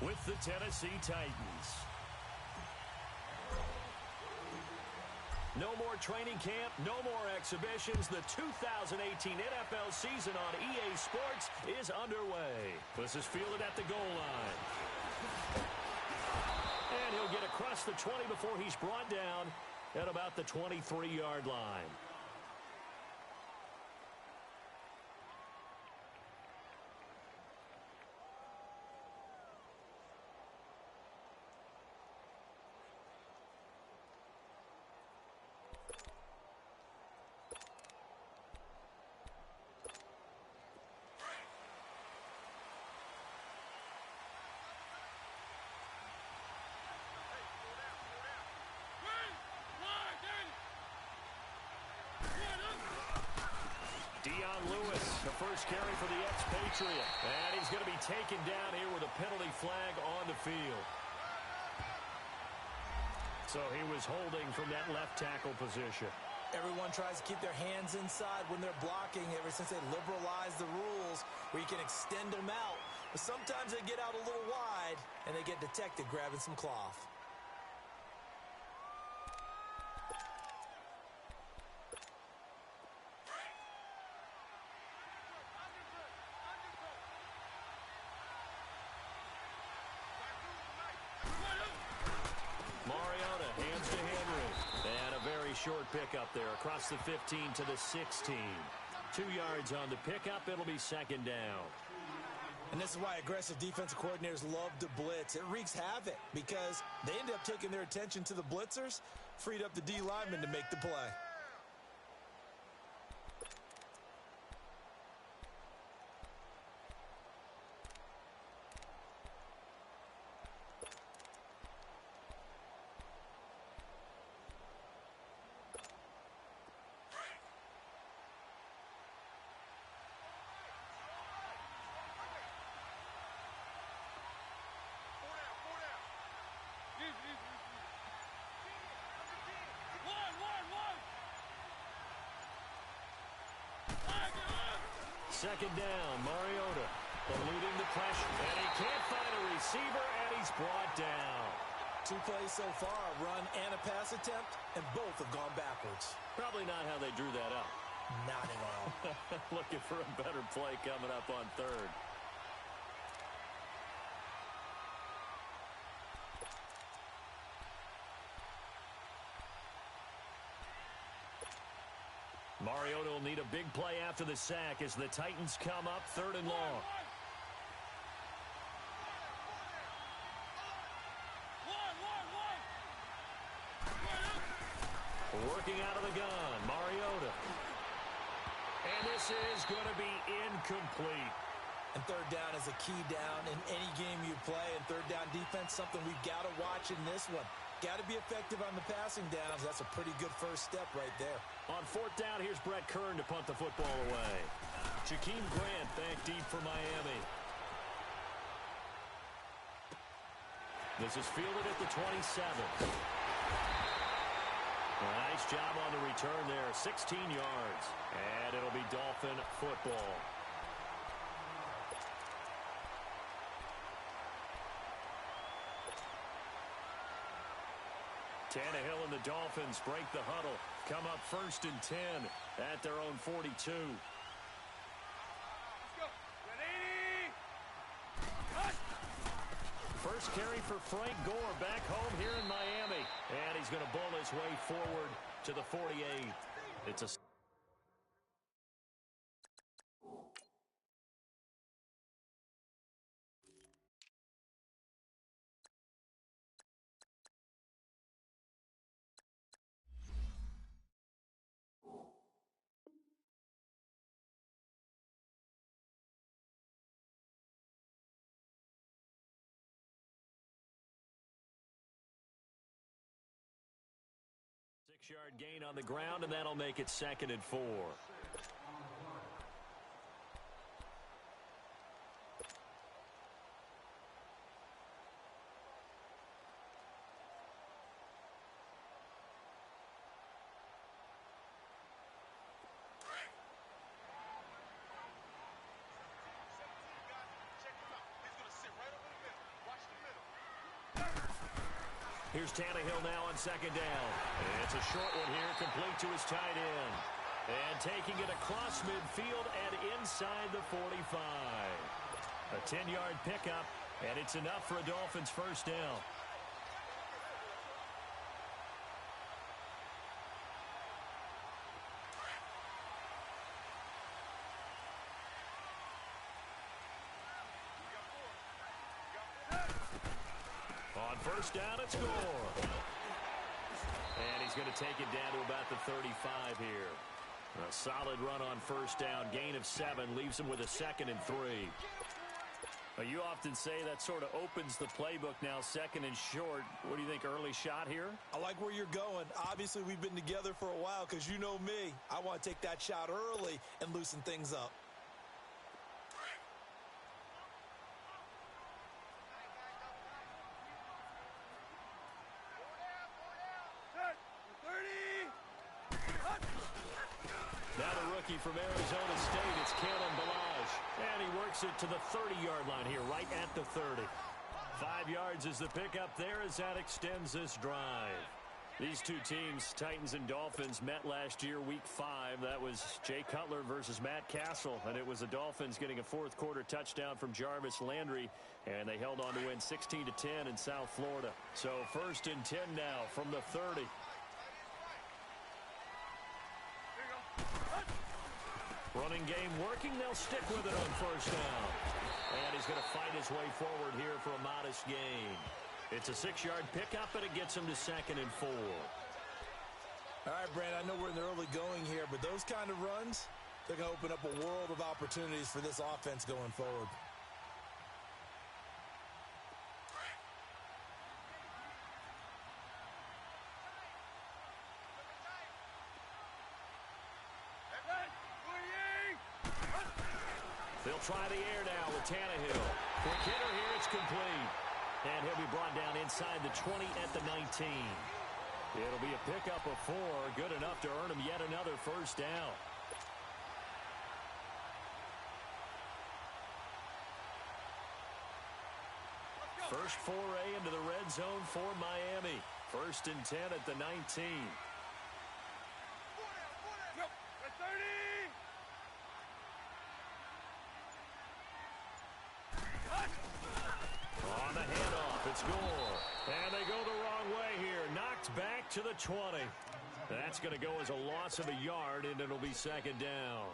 with the Tennessee Titans. No more training camp, no more exhibitions. The 2018 NFL season on EA Sports is underway. This is fielded at the goal line. And he'll get across the 20 before he's brought down at about the 23-yard line. The first carry for the expatriate. And he's going to be taken down here with a penalty flag on the field. So he was holding from that left tackle position. Everyone tries to keep their hands inside when they're blocking ever since they liberalized the rules where you can extend them out. But sometimes they get out a little wide and they get detected grabbing some cloth. Short pickup there across the 15 to the 16. 2 yards on the pickup. It'll be second down. And this is why aggressive defensive coordinators love to blitz. It wreaks havoc because they end up taking their attention to the blitzers, freed up the D lineman to make the play. Second down, Mariota eluding the pressure, and he can't find a receiver, and he's brought down. 2 plays so far, a run and a pass attempt, and both have gone backwards. Probably not how they drew that up. Not at all. Looking for a better play coming up on third. Mariota will need a big play after the sack as the Titans come up 3rd and long. Working out of the gun, Mariota. And this is going to be incomplete. And 3rd down is a key down in any game you play. And 3rd down defense, something we've got to watch in this one. Got to be effective on the passing downs. That's a pretty good first step right there. On 4th down, here's Brett Kern to punt the football away. Jakeem Grant back deep for Miami. This is fielded at the 27. Nice job on the return there. 16 yards. And it'll be Dolphin football. Tannehill and the Dolphins break the huddle. Come up 1st and 10 at their own 42. Let's go. Ready? First carry for Frank Gore back home here in Miami. And he's going to bowl his way forward to the 48. It's a... Six-yard gain on the ground, and that'll make it 2nd and 4. Here's Tannehill now on second down. It's a short one here, complete to his tight end. And taking it across midfield and inside the 45. A 10-yard pickup, and it's enough for a Dolphins first down. On first down, it's score. And he's going to take it down to about the 35 here. A solid run on first down. Gain of 7 leaves him with a 2nd and 3. Well, you often say that sort of opens the playbook now, 2nd and short. What do you think, early shot here? I like where you're going. Obviously, we've been together for a while because you know me. I want to take that shot early and loosen things up. From Arizona State, it's Kalen Ballage. And he works it to the 30-yard line here, right at the 30. 5 yards is the pickup there as that extends this drive. These two teams, Titans and Dolphins, met last year, week 5. That was Jay Cutler versus Matt Castle, and it was the Dolphins getting a fourth-quarter touchdown from Jarvis Landry, and they held on to win 16-10 in South Florida. So 1st and 10 now from the 30. Running game working. They'll stick with it on first down. And he's going to fight his way forward here for a modest gain. It's a 6-yard pickup, and it gets him to 2nd and 4. All right, Brandon, I know we're in the early going here, but those kind of runs, they're going to open up a world of opportunities for this offense going forward. They'll try the air now with Tannehill. Quick hitter here, it's complete. And he'll be brought down inside the 20 at the 19. It'll be a pickup of 4, good enough to earn him yet another first down. First foray into the red zone for Miami. 1st and 10 at the 19. On the handoff, it's Gore. And they go the wrong way here. Knocked back to the 20. That's going to go as a loss of a yard, and it'll be 2nd down.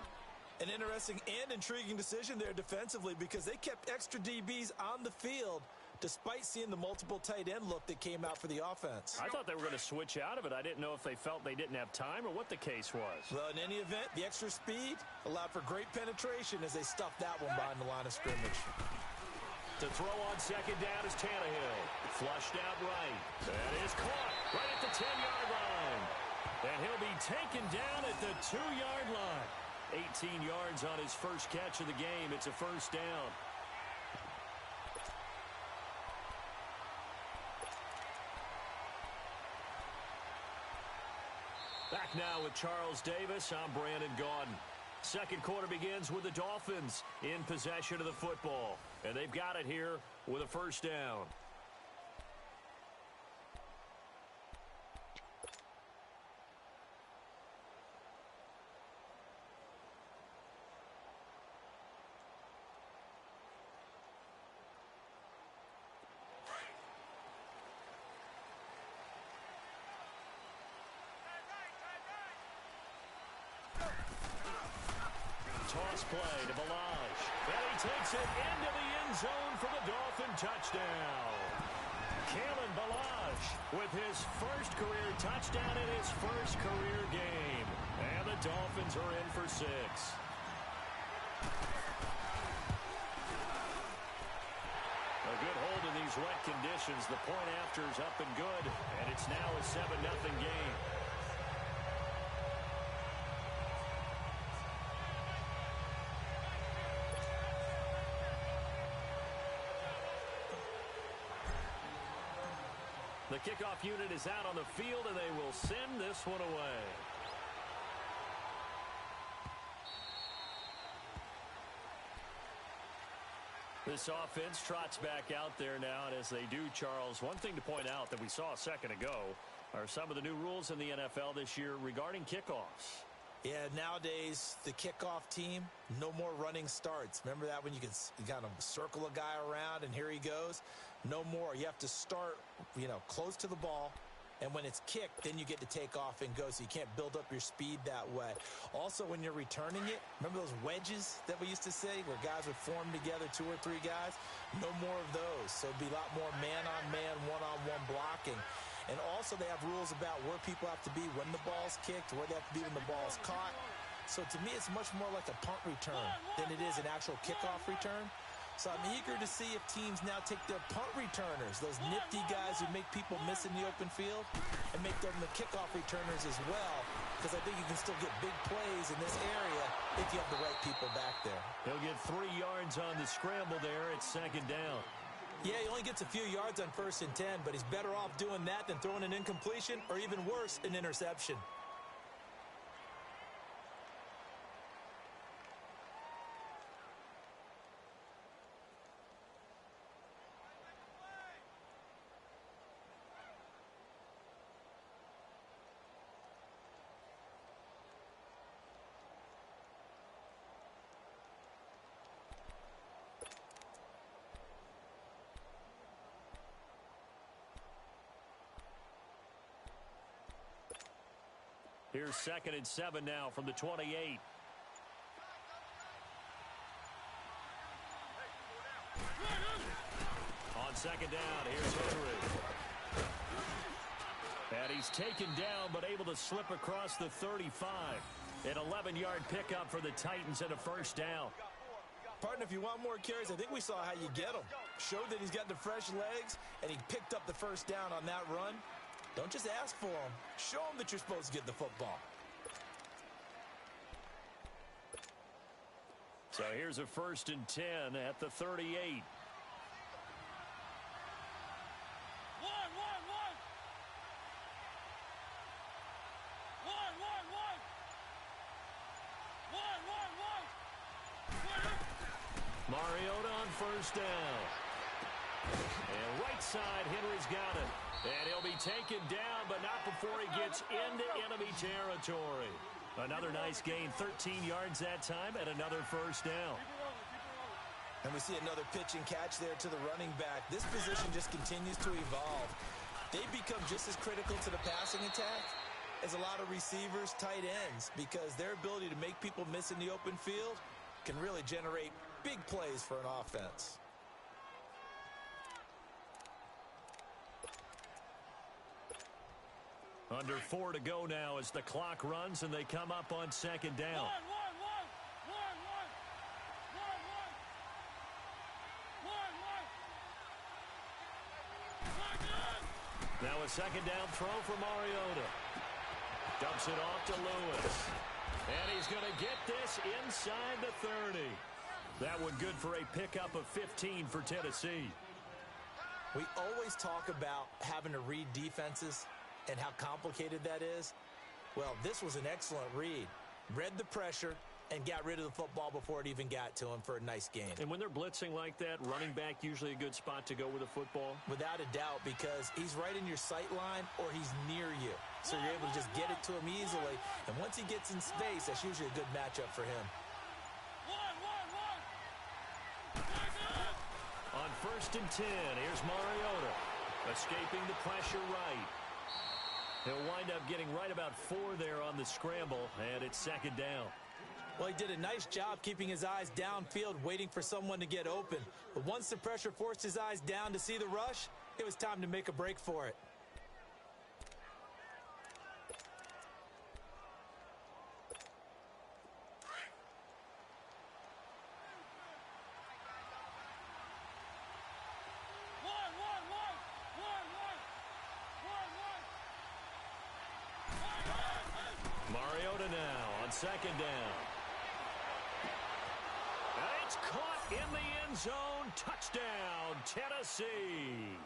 An interesting and intriguing decision there defensively because they kept extra DBs on the field despite seeing the multiple tight end look that came out for the offense. I thought they were going to switch out of it. I didn't know if they felt they didn't have time or what the case was. Well, in any event, the extra speed allowed for great penetration as they stuffed that one behind the line of scrimmage. To throw on 2nd down is Tannehill. Flushed out right. That is caught right at the 10-yard line. And he'll be taken down at the 2-yard line. 18 yards on his first catch of the game. It's a first down. Back now with Charles Davis. I'm Brandon Gaudin. Second quarter begins with the Dolphins in possession of the football. And they've got it here with a first down. Toss play to Ballage. And he takes it into the end zone for the Dolphin touchdown. Kalen Ballage with his first career touchdown in his first career game. And the Dolphins are in for 6. A good hold in these wet conditions. The point after is up and good. And it's now a 7-0 game. The kickoff unit is out on the field, and they will send this one away. This offense trots back out there now, and as they do, Charles, one thing to point out that we saw a second ago are some of the new rules in the NFL this year regarding kickoffs. Yeah, nowadays, the kickoff team, no more running starts. Remember that when you kind of circle a guy around and here he goes? No more. You have to start, close to the ball. And when it's kicked, then you get to take off and go, so you can't build up your speed that way. Also, when you're returning it, remember those wedges that we used to say where guys would form together, 2 or 3 guys? No more of those. So it'd be a lot more man-on-man, one-on-one blocking. And also they have rules about where people have to be when the ball's kicked, where they have to be when the ball's caught. So to me, it's much more like a punt return than it is an actual kickoff return. So I'm eager to see if teams now take their punt returners, those nifty guys who make people miss in the open field, and make them the kickoff returners as well, because I think you can still get big plays in this area if you have the right people back there. He'll get 3 yards on the scramble there. It's second down. Yeah, he only gets a few yards on 1st and 10, but he's better off doing that than throwing an incompletion or even worse, an interception. Here's 2nd and 7 now from the 28. On 2nd down, here's Henry. And he's taken down, but able to slip across the 35. An 11-yard pickup for the Titans and a 1st down. Partner, if you want more carries, I think we saw how you get him. Showed that he's got the fresh legs, and he picked up the 1st down on that run. Don't just ask for him. Show him that you're supposed to get the football. So here's a 1st and 10 at the 38. Mariota on 1st down. And right side, Henry's got it. And he'll be taken down, but not before he gets into enemy territory. Another nice gain, 13 yards that time, and another 1st down. And we see another pitch and catch there to the running back. This position just continues to evolve. They become just as critical to the passing attack as a lot of receivers, tight ends, because their ability to make people miss in the open field can really generate big plays for an offense. Under 4 to go now as the clock runs and they come up on 2nd down. Now a 2nd down throw for Mariota. Dumps it off to Lewis. And he's going to get this inside the 30. That one good for a pickup of 15 for Tennessee. We always talk about having to read defenses and how complicated that is. Well, this was an excellent read. Read the pressure and got rid of the football before it even got to him for a nice gain. And when they're blitzing like that, running back usually a good spot to go with a football? Without a doubt, because he's right in your sight line or he's near you. So you're able to just get it to him easily. And once he gets in space, that's usually a good matchup for him. On 1st and 10, here's Mariota. Escaping the pressure right. He'll wind up getting right about 4 there on the scramble, and it's 2nd down. Well, he did a nice job keeping his eyes downfield, waiting for someone to get open. But once the pressure forced his eyes down to see the rush, it was time to make a break for it. Mariota now on 2nd down. And it's caught in the end zone. Touchdown, Tennessee.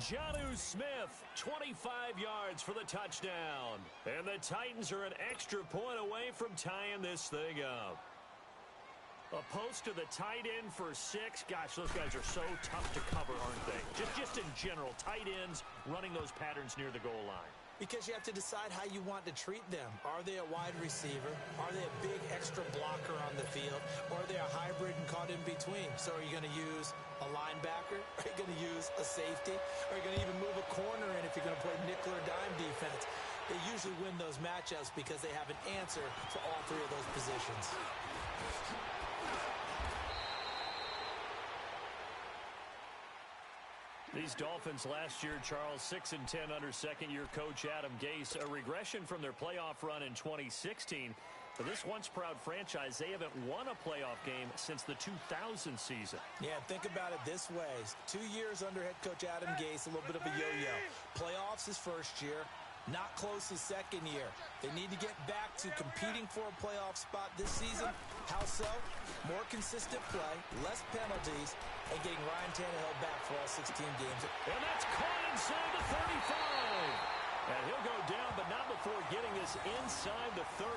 Jonnu Smith, 25 yards for the touchdown. And the Titans are an extra point away from tying this thing up. A post to the tight end for 6. Gosh, those guys are so tough to cover, aren't they? Just in general, tight ends running those patterns near the goal line. Because you have to decide how you want to treat them. Are they a wide receiver? Are they a big extra blocker on the field? Or are they a hybrid and caught in between? So are you going to use a linebacker? Are you going to use a safety? Are you going to even move a corner in if you're going to play nickel or dime defense? They usually win those matchups because they have an answer for all 3 of those positions. These Dolphins last year, Charles, 6-10 under second-year coach Adam Gase. A regression from their playoff run in 2016. For this once-proud franchise, they haven't won a playoff game since the 2000 season. Yeah, think about it this way. 2 years under head coach Adam Gase, a little bit of a yo-yo. Playoffs his first year, not close his second year. They need to get back to competing for a playoff spot this season. How so? More consistent play, less penalties, and getting Ryan Tannehill back for all 16 games. And that's caught inside the 35. And he'll go down, but not before getting this inside the 30.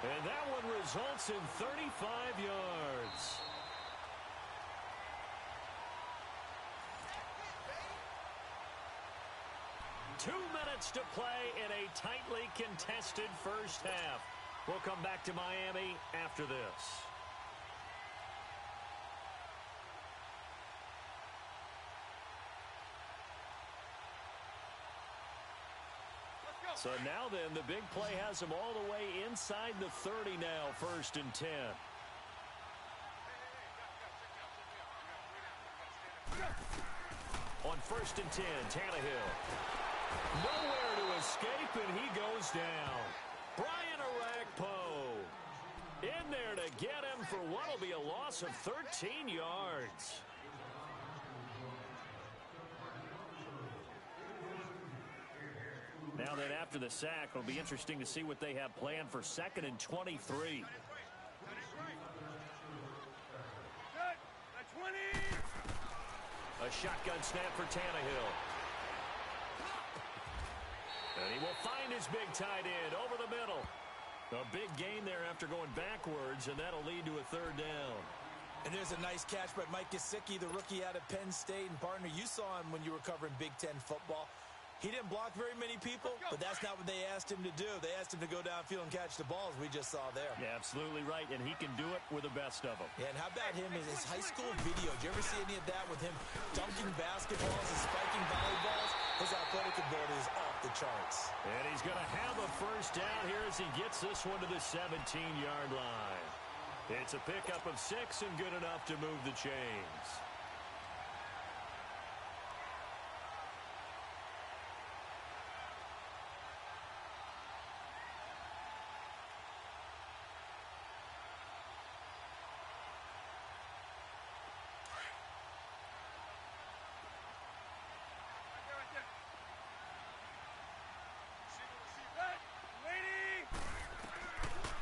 And that one results in 35 yards. Two minutes to play in a tightly contested first half. We'll come back to Miami after this. So now then, the big play has them all the way inside the 30 now, 1st and 10. On 1st and 10, Tannehill. Nowhere to escape, and he goes down. Brian Orakpo in there to get him for what will be a loss of 13 yards. Now then, after the sack, it'll be interesting to see what they have planned for 2nd and 23. A shotgun snap for Tannehill. And he will find his big tight end over the middle. A big gain there after going backwards, and that'll lead to a 3rd down. And there's a nice catch by Mike Gesicki, the rookie out of Penn State. And partner, you saw him when you were covering Big Ten football. He didn't block very many people, but that's not what they asked him to do. They asked him to go downfield and catch the balls we just saw there. Yeah, absolutely right, and he can do it with the best of them. Yeah, and how about him in his high school video? Did you ever see any of that with him dunking basketballs and spiking volleyballs? His athletic ability is off the charts. And he's going to have a 1st down here as he gets this one to the 17-yard line. It's a pickup of 6 and good enough to move the chains.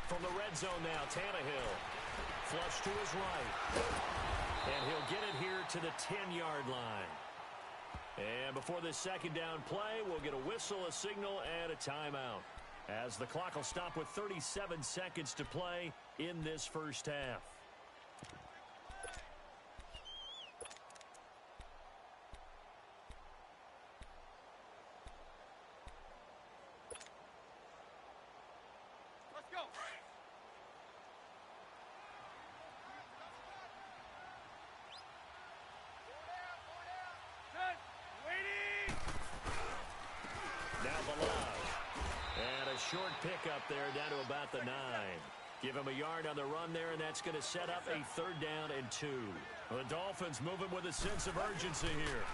From the red zone now, Tannehill. Flush to his right. And he'll get it here to the 10-yard line. And before this 2nd down play, we'll get a whistle, a signal, and a timeout. As the clock will stop with 37 seconds to play in this first half. Short pickup there down to about the 9. Give him a yard on the run there, and that's going to set up a 3rd down and 2. The Dolphins moving with a sense of urgency here.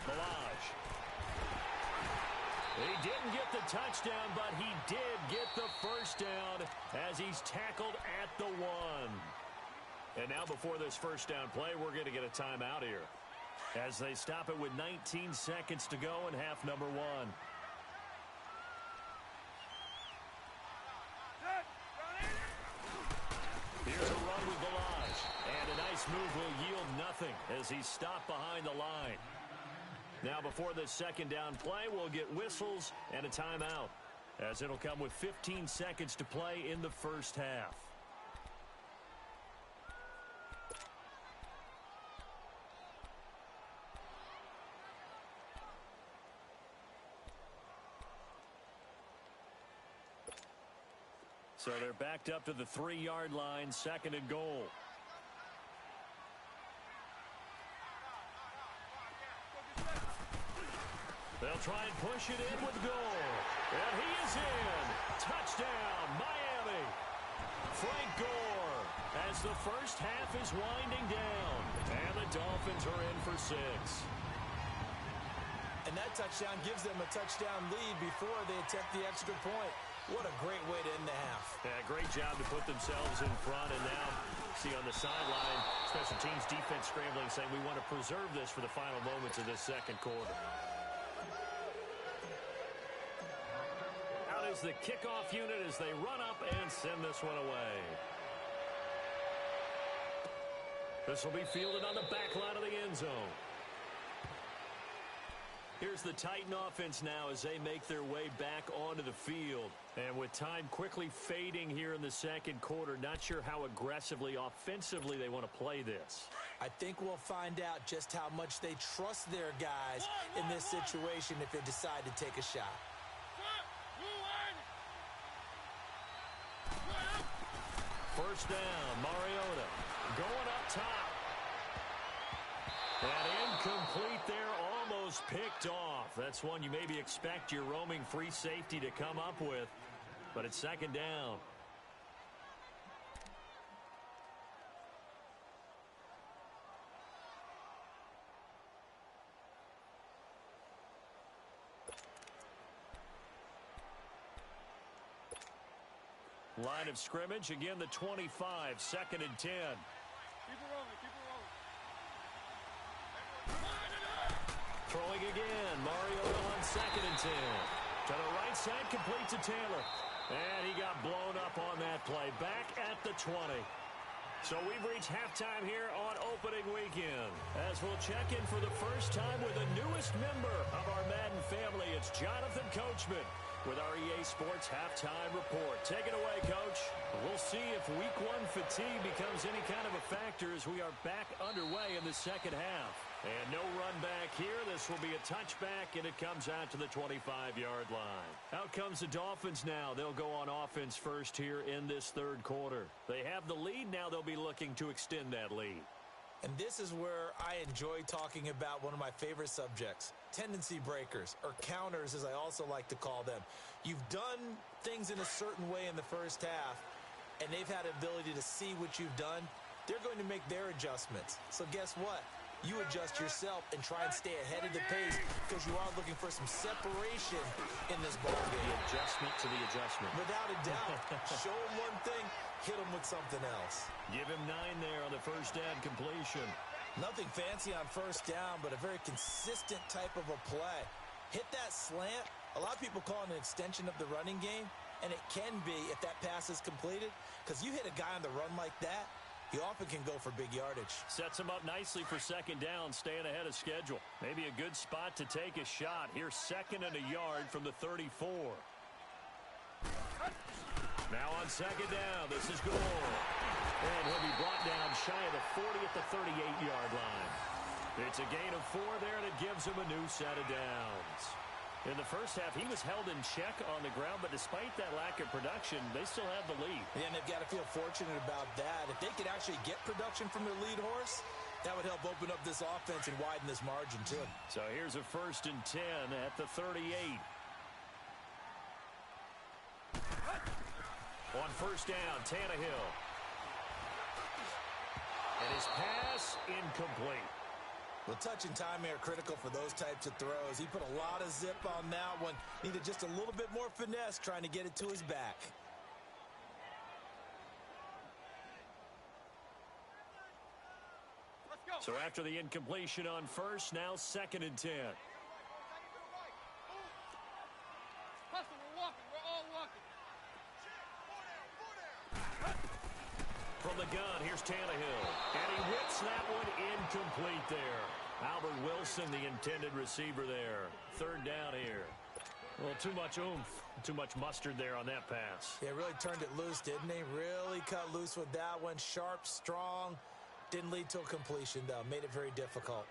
Balaj. He didn't get the touchdown, but he did get the 1st down as he's tackled at the 1. And now before this 1st down play, we're going to get a timeout here as they stop it with 19 seconds to go in half number 1. Here's a run with Balaj, and a nice move will yield nothing as he's stopped behind the line. Now before this 2nd down play, we'll get whistles and a timeout as it'll come with 15 seconds to play in the first half. So they're backed up to the 3-yard line, 2nd and goal. They'll try and push it in with goal. And he is in. Touchdown, Miami. Frank Gore as the first half is winding down. And the Dolphins are in for 6. And that touchdown gives them a touchdown lead before they attempt the extra point. What a great way to end the half. Yeah, great job to put themselves in front. And now, see on the sideline, special teams defense scrambling, saying we want to preserve this for the final moments of this second quarter. Out is the kickoff unit as they run up and send this one away. This will be fielded on the back line of the end zone. Here's the Titan offense now as they make their way back onto the field. And with time quickly fading here in the second quarter, not sure how aggressively, offensively they want to play this. I think we'll find out just how much they trust their guys in this situation if they decide to take a shot. First down, Mariota going up top. And incomplete there, almost picked off. That's one you maybe expect your roaming free safety to come up with, but it's 2nd down. Line of scrimmage, again the 25, 2nd and 10. Keep it rolling, keep it rolling. Throwing again, Mariota on 2nd and 10. To the right side, complete to Taylor. And he got blown up on that play. Back at the 20. So we've reached halftime here on opening weekend. As we'll check in for the first time with the newest member of our Madden family, it's Jonathan Coachman with our EA Sports Halftime Report. Take it away, Coach. We'll see if Week 1 fatigue becomes any kind of a factor as we are back underway in the second half. And no run back here. This will be a touchback, and it comes out to the 25-yard line. Out comes the Dolphins now. They'll go on offense first here in this third quarter. They have the lead. Now they'll be looking to extend that lead. And this is where I enjoy talking about one of my favorite subjects, tendency breakers, or counters as I also like to call them. You've done things in a certain way in the first half, and they've had the ability to see what you've done. They're going to make their adjustments. So guess what? You adjust yourself and try and stay ahead of the pace because you are looking for some separation in this ball game. The adjustment to the adjustment. Without a doubt. Show him one thing, hit him with something else. Give him 9 there on the first down completion. Nothing fancy on first down, but a very consistent type of a play. Hit that slant. A lot of people call it an extension of the running game, and it can be if that pass is completed, because you hit a guy on the run like that, he often can go for big yardage. Sets him up nicely for second down, staying ahead of schedule. Maybe a good spot to take a shot. Here's 2nd and a yard from the 34. Now on second down, this is Gore. And he'll be brought down shy of the 40 at the 38-yard line. It's a gain of 4 there, and it gives him a new set of downs. In the first half, he was held in check on the ground, but despite that lack of production, they still have the lead. Yeah, and they've got to feel fortunate about that. If they could actually get production from their lead horse, that would help open up this offense and widen this margin, too. So here's a 1st and 10 at the 38. On first down, Tannehill. And his pass incomplete. Well, touch and time are critical for those types of throws. He put a lot of zip on that one. Needed just a little bit more finesse trying to get it to his back. Let's go. So after the incompletion on first, now 2nd and 10. Hustle, we're walking. We're all walking. From the gun, here's Tannehill. And he whips that one incomplete there. Albert Wilson, the intended receiver there. 3rd down here. Well, too much oomph, too much mustard there on that pass. Yeah, really turned it loose, didn't he? Really cut loose with that one. Sharp, strong. Didn't lead to a completion, though. Made it very difficult.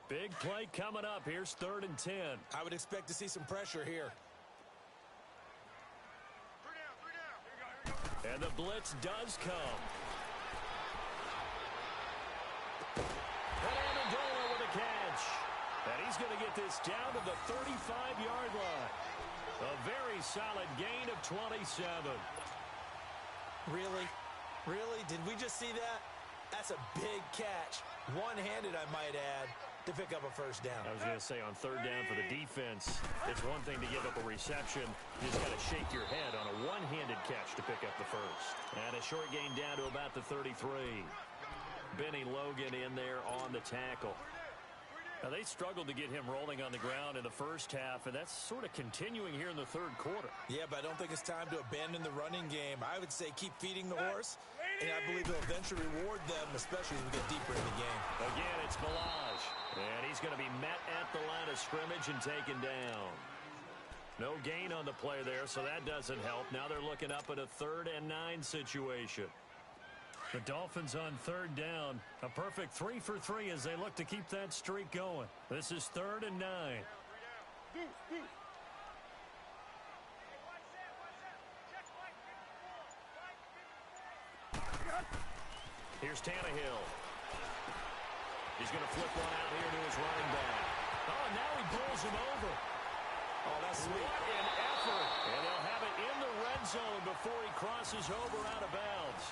Big play coming up. Here's 3rd and 10. I would expect to see some pressure here. blitz does come. And Amendola with a catch. And he's going to get this down to the 35-yard line. A very solid gain of 27. Really? Really? Did we just see that? That's a big catch. One-handed, I might add, to pick up a first down. I was going to say, on third down for the defense, it's one thing to give up a reception. You just got to shake your head on a one-handed catch to pick up the first. And a short gain down to about the 33. Benny Logan in there on the tackle. Now, they struggled to get him rolling on the ground in the first half, and that's sort of continuing here in the third quarter. Yeah, but I don't think it's time to abandon the running game. I would say keep feeding the horse, and I believe it'll eventually reward them, especially as we get deeper in the game. Again, it's Balaj, and he's going to be met at the line of scrimmage and taken down. No gain on the play there, so that doesn't help. Now they're looking up at a 3rd and 9 situation. The Dolphins on third down. A perfect 3 for 3 as they look to keep that streak going. This is 3rd and 9. Here's Tannehill. He's going to flip one out here to his running back. Oh, and now he pulls him over. Oh, that's sweet. What an effort. And they'll have it in the red zone before he crosses over out of bounds.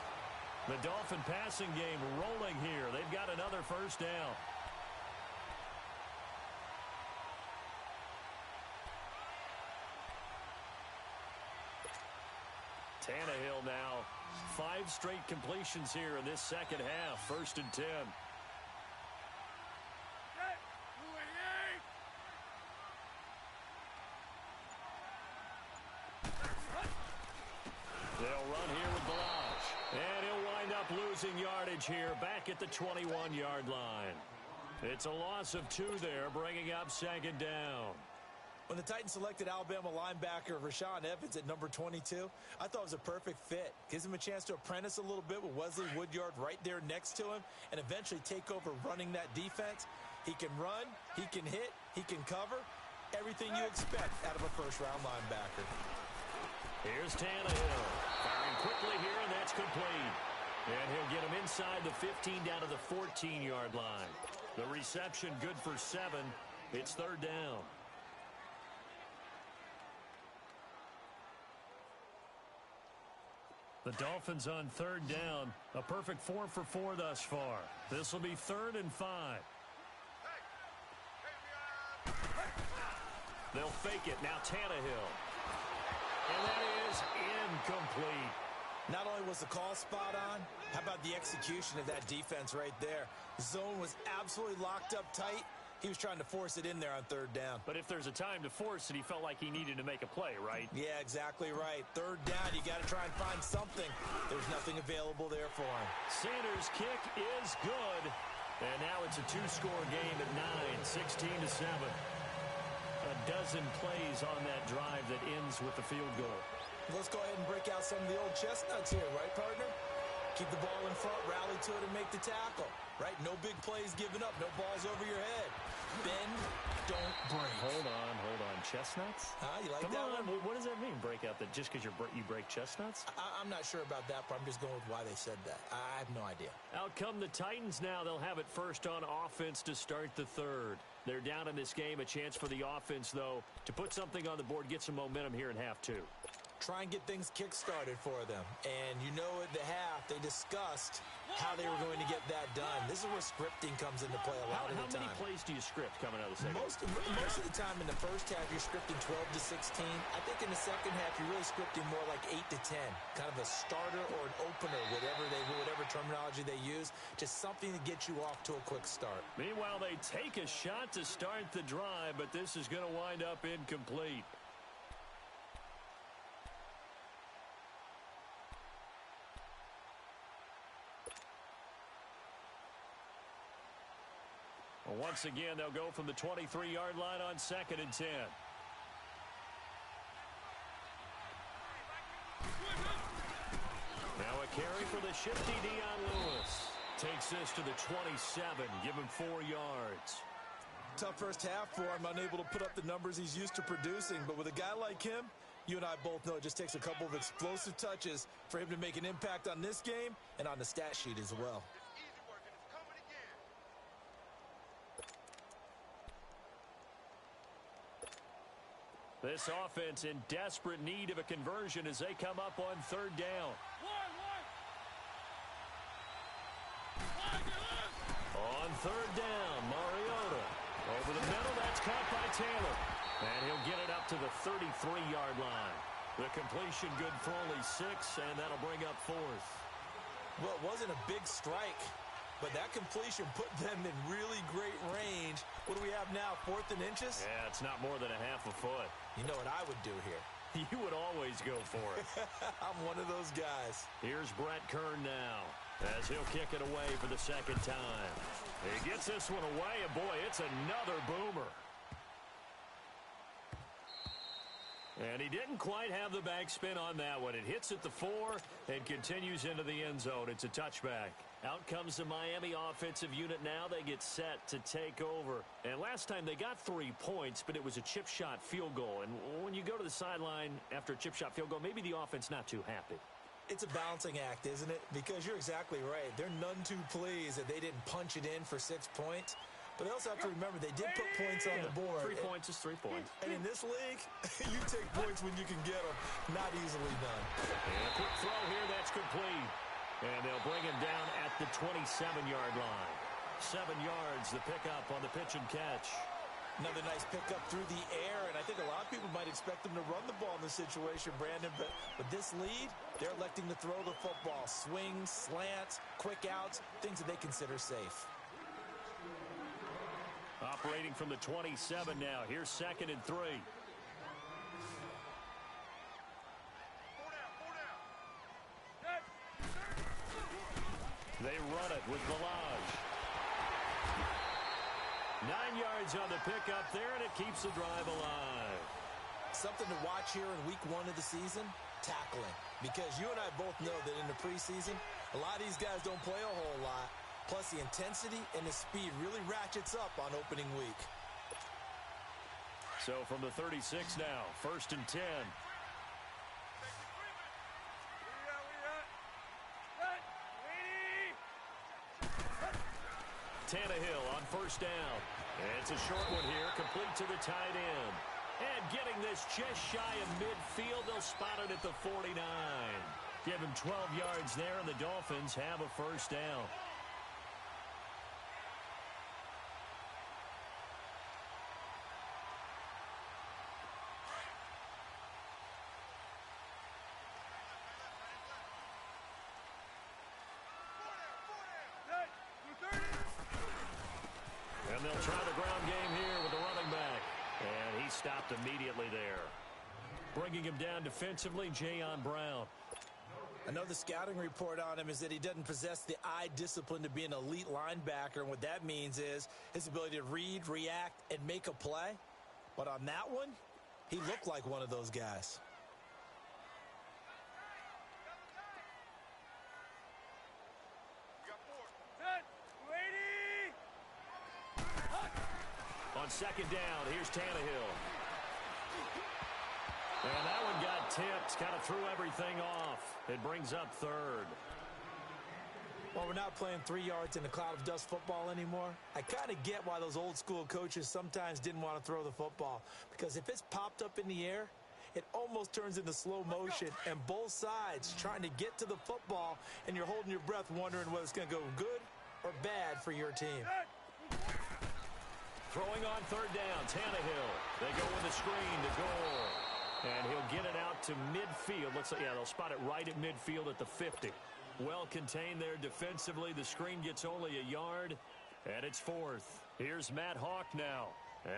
The Dolphin passing game rolling here. They've got another first down. Tannehill now. 5 straight completions here in this second half. 1st and 10. They'll run here with Balaj. And he'll wind up losing yardage here back at the 21-yard line. It's a loss of 2 there, bringing up 2nd down. When the Titans selected Alabama linebacker Rashaan Evans at number 22, I thought it was a perfect fit. Gives him a chance to apprentice a little bit with Wesley Woodyard right there next to him and eventually take over running that defense. He can run, he can hit, he can cover. Everything you expect out of a first-round linebacker. Here's Tannehill. Firing quickly here, and that's complete. And he'll get him inside the 15 down to the 14-yard line. The reception good for 7. It's 3rd down. The Dolphins on 3rd down. A perfect 4 for 4 thus far. This will be 3rd and 5. They'll fake it. Now Tannehill. And that is incomplete. Not only was the call spot on, how about the execution of that defense right there? The zone was absolutely locked up tight. He was trying to force it in there on 3rd down. But if there's a time to force it, he felt like he needed to make a play, right? Yeah, exactly right. 3rd down, you got to try and find something. There's nothing available there for him. Sanders' kick is good. And now it's a 2-score game at 9, 16-7. A dozen plays on that drive that ends with the field goal. Let's go ahead and break out some of the old chestnuts here, right, partner? Keep the ball in front, rally to it, and make the tackle, right? No big plays given up, no balls over your head. Bend, don't break. Hold on. Chestnuts? You like Come that on. one? What does that mean, break out? That just because you break chestnuts? I'm not sure about that, but I'm just going with why they said that. I have no idea. Out come the Titans now. They'll have it first on offense to start the 3rd. They're down in this game. A chance for the offense, though, to put something on the board, get some momentum here in half 2. Try and get things kick-started for them. And you know at the half, they discussed how they were going to get that done. This is where scripting comes into play a lot of the time. How many plays do you script coming out of the second? Most of the time in the first half, you're scripting 12 to 16. I think in the second half, you're really scripting more like 8 to 10. Kind of a starter or an opener, whatever terminology they use. Just something to get you off to a quick start. Meanwhile, they take a shot to start the drive, but this is going to wind up incomplete. Once again, they'll go from the 23-yard line on 2nd and 10. Now a carry for the shifty Dion Lewis. Takes this to the 27. Give him 4 yards. Tough first half for him, unable to put up the numbers he's used to producing. But with a guy like him, You and I both know it just takes a couple of explosive touches for him to make an impact on this game and on the stat sheet as well. This offense in desperate need of a conversion as they come up on third down. On third down, Mariota. Over the middle, that's caught by Taylor. And he'll get it up to the 33-yard line. The completion good for only 6, and that'll bring up fourth. Well, it wasn't a big strike, but that completion put them in really great range. What do we have now, 4th and inches? Yeah, it's not more than a half a foot. You know what I would do here? You would always go for it. I'm one of those guys. Here's Brett Kern now as he'll kick it away for the second time. He gets this one away, and boy, it's another boomer. And he didn't quite have the backspin on that one. It hits at the 4 and continues into the end zone. It's a touchback. Out comes the Miami offensive unit now. They get set to take over. And last time they got 3 points, but it was a chip shot field goal. And when you go to the sideline after a chip shot field goal, maybe the offense not too happy. It's a balancing act, isn't it? Because you're exactly right. They're none too pleased that they didn't punch it in for 6 points. But they also have to remember they did put points on the board. 3 points is 3 points. And in this league, you take points when you can get them. Not easily done. And a quick throw here, that's complete. And they'll bring him down at the 27-yard line. 7 yards, the pickup on the pitch and catch. Another nice pickup through the air, and I think a lot of people might expect them to run the ball in this situation, Brandon, but with this lead, they're electing to throw the football. Swings, slants, quick outs, things that they consider safe. Operating from the 27 now. Here's 2nd and 3. They run it with Balaj. 9 yards on the pickup there, and it keeps the drive alive. Something to watch here in week 1 of the season, tackling. Because you and I both know that in the preseason, a lot of these guys don't play a whole lot. Plus, the intensity and the speed really ratchets up on opening week. So from the 36 now, 1st and 10. Tannehill on 1st down. It's a short one here, complete to the tight end. And getting this just shy of midfield, they'll spot it at the 49. Give him 12 yards there, and the Dolphins have a 1st down. And they'll try the ground game here with the running back. And he stopped immediately there. Bringing him down defensively, Jayon Brown. I know the scouting report on him is that he doesn't possess the eye discipline to be an elite linebacker. And what that means is his ability to read, react, and make a play. But on that one, he looked like one of those guys. On 2nd down, here's Tannehill. And that one got tipped, kind of threw everything off. It brings up 3rd. Well, we're not playing 3 yards in a cloud of dust football anymore. I kind of get why those old school coaches sometimes didn't want to throw the football. Because if it's popped up in the air, it almost turns into slow motion. And both sides trying to get to the football, and you're holding your breath wondering whether it's going to go good or bad for your team. Throwing on 3rd down, Tannehill. They go with a screen to Gore. And he'll get it out to midfield. Looks like, yeah, they'll spot it right at midfield at the 50. Well contained there defensively. The screen gets only a yard, and it's 4th. Here's Matt Hawk now,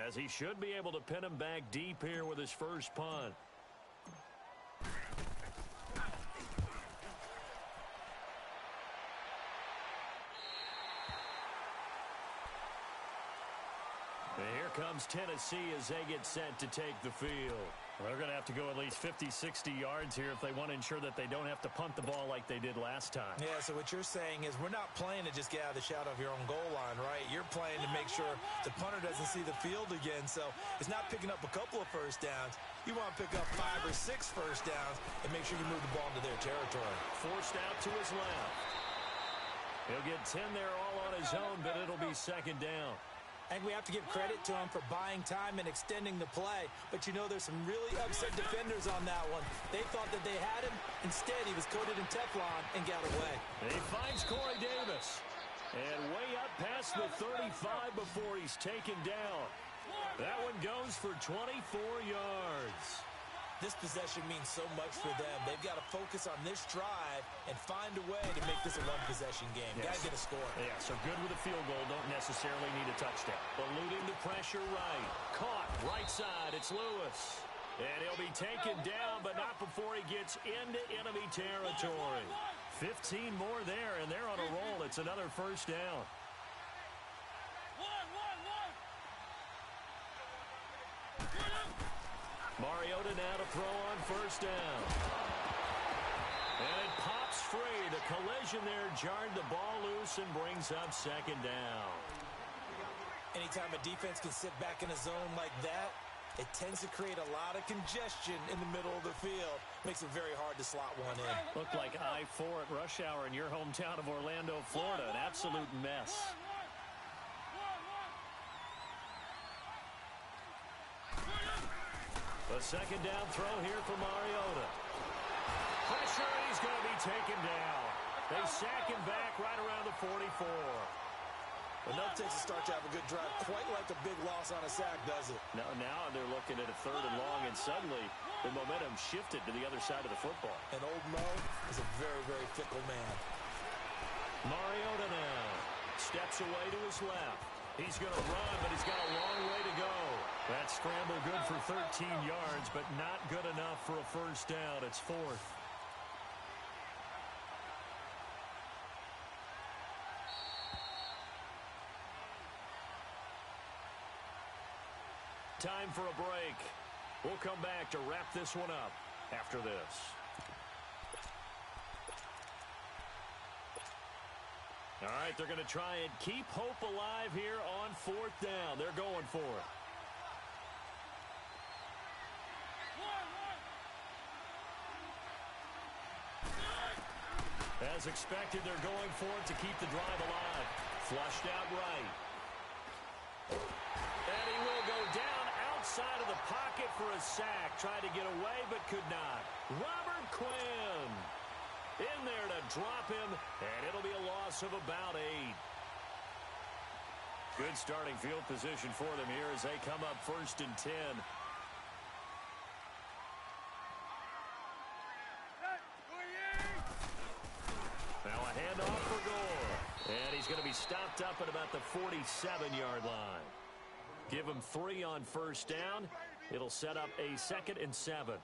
as he should be able to pin him back deep here with his first punt. And here comes Tennessee as they get set to take the field. They're going to have to go at least 50, 60 yards here if they want to ensure that they don't have to punt the ball like they did last time. Yeah, so what you're saying is we're not playing to just get out of the shadow of your own goal line, right? You're playing to make sure the punter doesn't see the field again. So it's not picking up a couple of first downs. You want to pick up 5 or 6 first downs and make sure you move the ball into their territory. Forced out to his left. He'll get 10 there all on his own, but it'll be second down. I think we have to give credit to him for buying time and extending the play. But, you know, there's some really upset defenders on that one. They thought that they had him. Instead, he was coated in Teflon and got away. He finds Corey Davis. And way up past the 35 before he's taken down. That one goes for 24 yards. This possession means so much for them. They've got to focus on this drive and find a way to make this a one-possession game. Yes. Got to get a score. Yeah, so good with a field goal. Don't necessarily need a touchdown. Eluding the pressure right. Caught right side. It's Lewis. And he'll be taken down, but not before he gets into enemy territory. 15 more there, and they're on a roll. It's another first down. Mariota now to throw on first down. And it pops free. The collision there jarred the ball loose and brings up second down. Anytime a defense can sit back in a zone like that, it tends to create a lot of congestion in the middle of the field. Makes it very hard to slot one in. Looked like I-4 at rush hour in your hometown of Orlando, Florida. An absolute mess. The second down throw here for Mariota. Pressure, and he's going to be taken down. They sack him back right around the 44. Enough takes to start to have a good drive. Quite like a big loss on a sack, does it? Now they're looking at a third and long, and suddenly the momentum shifted to the other side of the football. And old Mo is a very, very fickle man. Mariota now steps away to his left. He's going to run, but he's got a long way to go. That scramble good for 13 yards, but not good enough for a first down. It's fourth. Time for a break. We'll come back to wrap this one up after this. All right, they're going to try and keep hope alive here on fourth down. They're going for it. As expected, they're going for it to keep the drive alive. Flushed out right. And he will go down outside of the pocket for a sack. Tried to get away, but could not. Robert Quinn in there to drop him, and it'll be a loss of about 8. Good starting field position for them here as they come up first and 10. Now a handoff for Gore. And he's going to be stopped up at about the 47-yard line. Give him 3 on first down. It'll set up a 2nd and 7.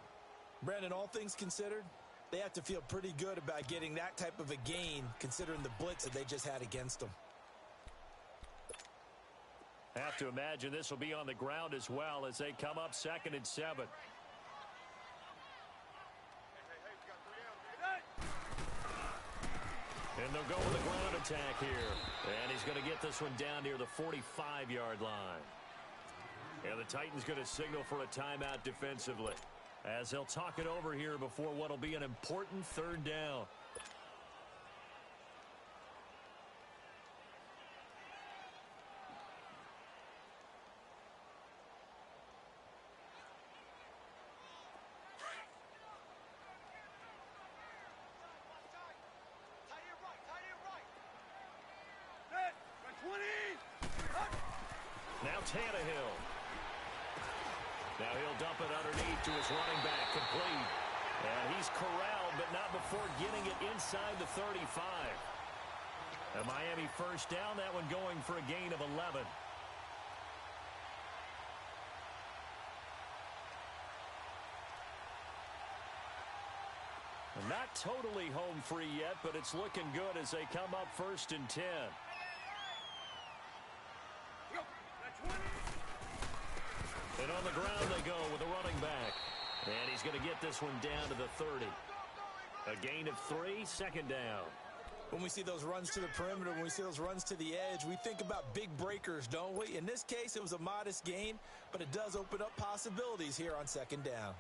Brandon, all things considered, they have to feel pretty good about getting that type of a gain considering the blitz that they just had against them. Have to imagine this will be on the ground as well as they come up 2nd and 7. And they'll go with the ground attack here. And he's going to get this one down near the 45-yard line. And the Titans going to signal for a timeout defensively, as they'll talk it over here before what will be an important third down. Now Tannehill. Now he'll dump it underneath to his running back, complete. And he's corralled, but not before getting it inside the 35. A Miami first down, that one going for a gain of 11. Not totally home free yet, but it's looking good as they come up first and 10. And on the ground they go with a running back. And he's going to get this one down to the 30. A gain of 3, second down. When we see those runs to the perimeter, when we see those runs to the edge, we think about big breakers, don't we? In this case, it was a modest gain, but it does open up possibilities here on second down.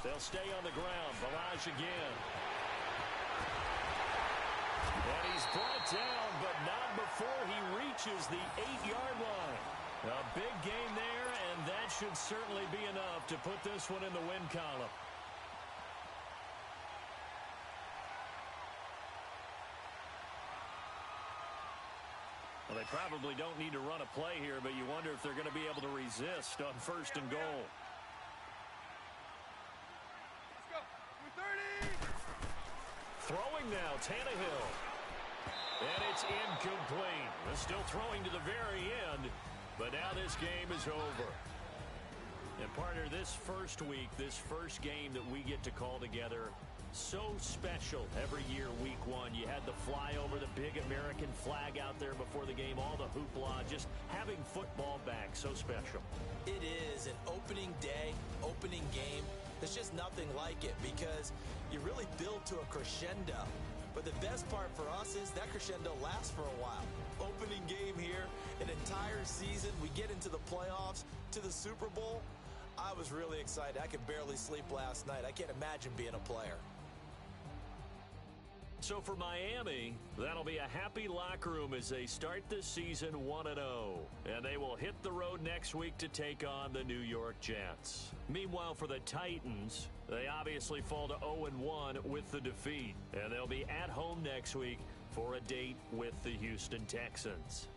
They'll stay on the ground. Balaj again. And he's brought down, but not before he reaches the 8-yard line. A big game there, and that should certainly be enough to put this one in the win column. Well, they probably don't need to run a play here, but you wonder if they're going to be able to resist on first and goal. Throwing now, Tannehill. And it's incomplete. They're still throwing to the very end, but now this game is over. And partner, this first week, this first game that we get to call together, so special every year, week one. You had the flyover, the big American flag out there before the game, all the hoopla, just having football back, so special. It is an opening day, opening game. There's just nothing like it because you really build to a crescendo. But the best part for us is that crescendo lasts for a while. Opening game here, an entire season. We get into the playoffs, to the Super Bowl. I was really excited. I could barely sleep last night. I can't imagine being a player. So for Miami, that'll be a happy locker room as they start this season 1-0. And they will hit the road next week to take on the New York Jets. Meanwhile, for the Titans, they obviously fall to 0-1 with the defeat. And they'll be at home next week for a date with the Houston Texans.